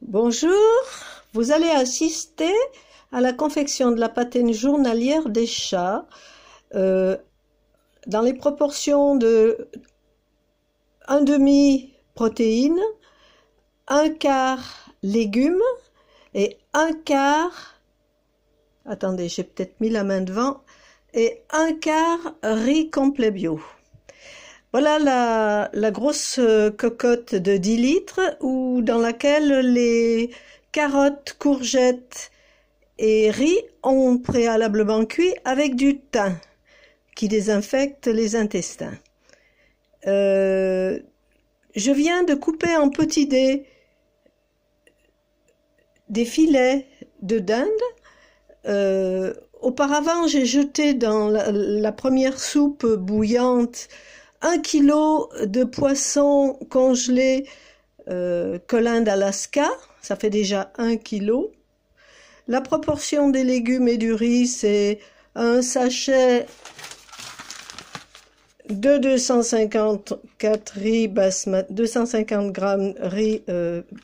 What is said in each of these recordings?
Bonjour, vous allez assister à la confection de la patène journalière des chats dans les proportions de 1/2 protéines, 1/4 légumes et 1/4, attendez, j'ai peut-être mis la main devant, et 1/4 riz complet bio. Voilà la grosse cocotte de 10 litres dans laquelle les carottes, courgettes et riz ont préalablement cuit avec du thym qui désinfecte les intestins. Je viens de couper en petits dés des filets de dinde. Auparavant, j'ai jeté dans la première soupe bouillante 1 kg de poisson congelé colin d'Alaska, ça fait déjà 1 kg. La proportion des légumes et du riz, c'est un sachet de 250 grammes riz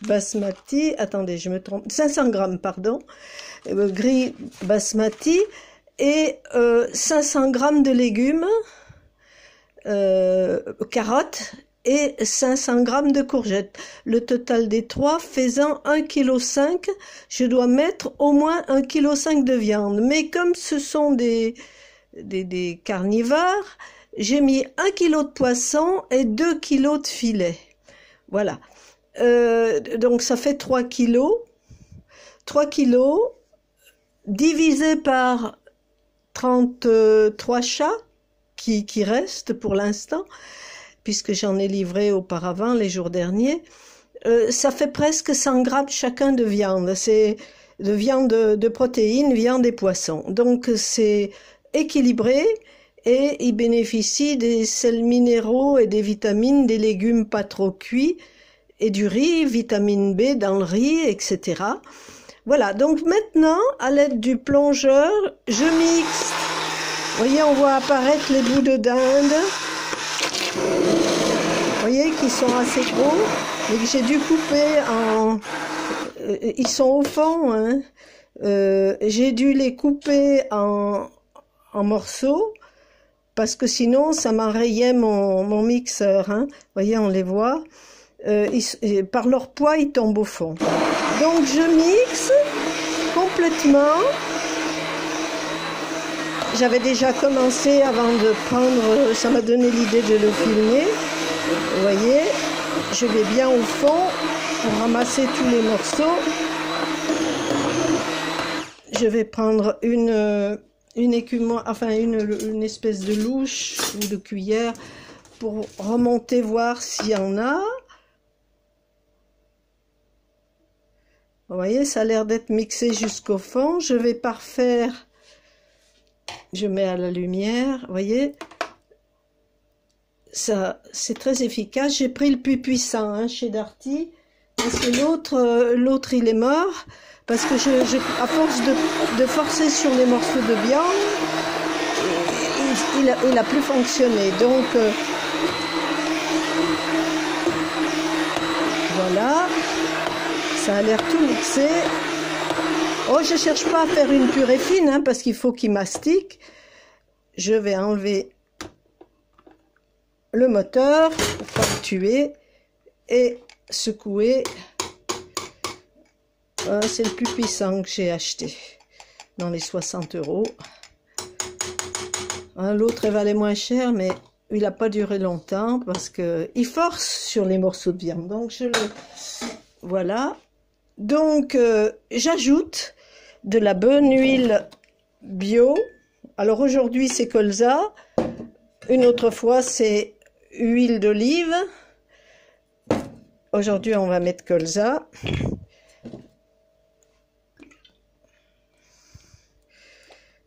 basmati, attendez, je me trompe, 500 grammes, pardon, riz basmati et 500 grammes de légumes, carottes et 500 grammes de courgettes. Le total des trois faisant 1,5 kg, je dois mettre au moins 1,5 kg de viande. Mais comme ce sont des carnivores, j'ai mis 1 kg de poisson et 2 kg de filet. Voilà. Donc ça fait 3 kg. 3 kg divisé par 33 chats qui restent pour l'instant, puisque j'en ai livré auparavant les jours derniers. Ça fait presque 100 grammes chacun de viande. C'est de viande de protéines, viande et poissons. Donc c'est équilibré et il bénéficie des sels minéraux et des vitamines, des légumes pas trop cuits et du riz, vitamine B dans le riz, etc. Voilà, donc maintenant, à l'aide du plongeur, je mixe. Vous voyez, on voit apparaître les bouts de dinde. Vous voyez qu'ils sont assez gros, mais que j'ai dû couper en... Ils sont au fond, hein. J'ai dû les couper en morceaux, parce que sinon, ça m'enrayait mon mixeur, hein. Vous voyez, on les voit. Par leur poids, ils tombent au fond. Donc, je mixe complètement. J'avais déjà commencé avant de prendre, ça m'a donné l'idée de le filmer. Vous voyez, je vais bien au fond pour ramasser tous les morceaux. Je vais prendre une écumoire, enfin une espèce de louche ou de cuillère pour remonter voir s'il y en a. Vous voyez, ça a l'air d'être mixé jusqu'au fond. Je vais parfaire. Je mets à la lumière, vous voyez, ça c'est très efficace. J'ai pris le plus puissant, hein, chez Darty, parce que l'autre il est mort, parce que à force de forcer sur les morceaux de viande, il a plus fonctionné. Donc voilà, ça a l'air tout mixé. Oh, je cherche pas à faire une purée fine, hein, parce qu'il faut qu'il mastique. Je vais enlever le moteur pour pas le tuer et secouer. C'est le plus puissant que j'ai acheté dans les 60 €. L'autre valait moins cher, mais il n'a pas duré longtemps parce que il force sur les morceaux de viande. Donc voilà. Donc j'ajoute de la bonne huile bio. Alors aujourd'hui c'est colza, une autre fois c'est huile d'olive. Aujourd'hui on va mettre colza.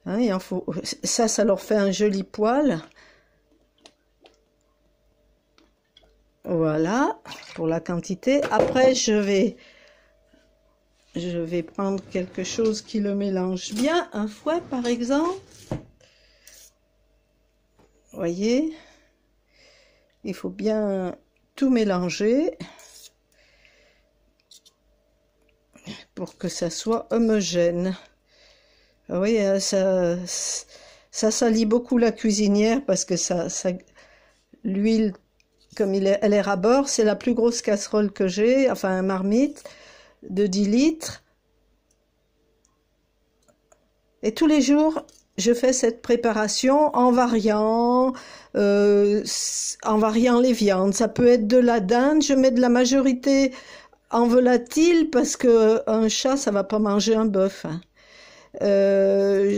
Hein, il en faut, ça leur fait un joli poil. Voilà pour la quantité. Après je vais prendre quelque chose qui le mélange bien, un fouet par exemple. Vous voyez, il faut bien tout mélanger. pour que ça soit homogène. Ah oui, ça salit beaucoup la cuisinière parce que l'huile, comme elle est rabord, c'est la plus grosse casserole que j'ai, enfin un marmite de 10 litres. Et tous les jours, je fais cette préparation en variant les viandes. Ça peut être de la dinde, je mets de la majorité en volatile parce que un chat, ça va pas manger un bœuf. Hein.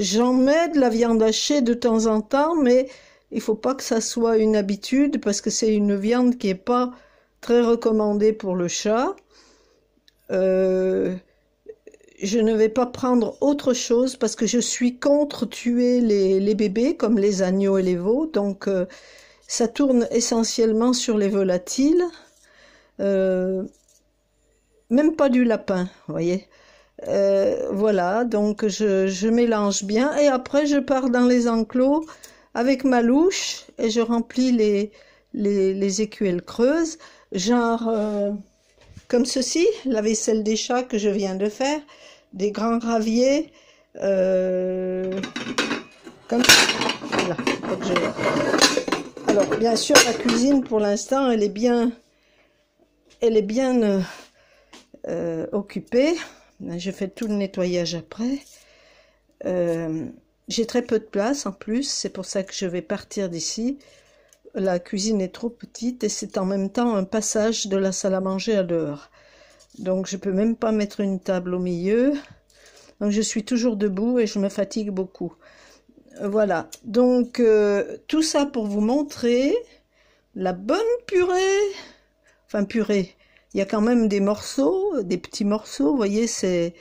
J'en mets de la viande hachée de temps en temps, mais il faut pas que ça soit une habitude parce que c'est une viande qui est pas très recommandée pour le chat. Je ne vais pas prendre autre chose parce que je suis contre tuer les bébés comme les agneaux et les veaux. Donc, ça tourne essentiellement sur les volatiles. Même pas du lapin, vous voyez. Voilà, donc je mélange bien. Et après, je pars dans les enclos avec ma louche et je remplis les écuelles creuses. Genre, comme ceci, la vaisselle des chats que je viens de faire. Des grands raviers comme ça. Voilà. Alors bien sûr la cuisine pour l'instant elle est bien occupée. Je fais tout le nettoyage après. J'ai très peu de place en plus, c'est pour ça que je vais partir d'ici. La cuisine est trop petite et c'est en même temps un passage de la salle à manger à dehors. Donc je peux même pas mettre une table au milieu. Donc je suis toujours debout et je me fatigue beaucoup. Voilà. Donc tout ça pour vous montrer la bonne purée. Enfin purée. Il y a quand même des morceaux, des petits morceaux. Vous voyez, c'est...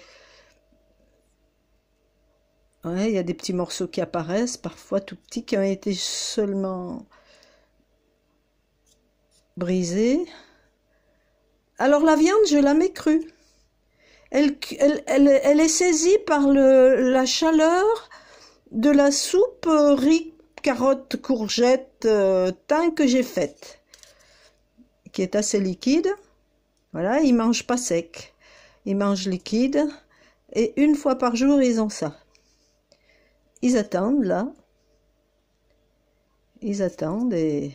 Ouais, il y a des petits morceaux qui apparaissent, parfois tout petits, qui ont été seulement brisés. Alors la viande, je la mets crue. Elle est saisie par la chaleur de la soupe riz, carottes, courgettes, thym que j'ai faite, qui est assez liquide. Voilà, ils mangent pas sec, ils mangent liquide, et une fois par jour, ils ont ça. Ils attendent, là. Ils attendent et...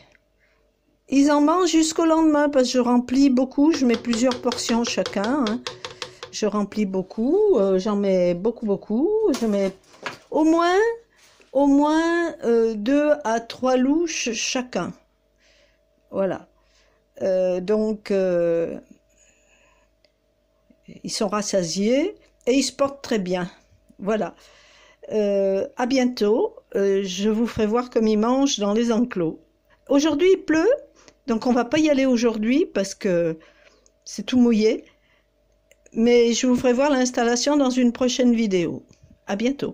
Ils en mangent jusqu'au lendemain parce que je remplis beaucoup, je mets plusieurs portions chacun. Hein. Je remplis beaucoup, j'en mets beaucoup. Je mets au moins 2 à 3 louches chacun. Voilà. Donc, ils sont rassasiés et ils se portent très bien. Voilà. À bientôt. Je vous ferai voir comme ils mangent dans les enclos. Aujourd'hui, il pleut. Donc, on va pas y aller aujourd'hui parce que c'est tout mouillé. Mais je vous ferai voir l'installation dans une prochaine vidéo. À bientôt.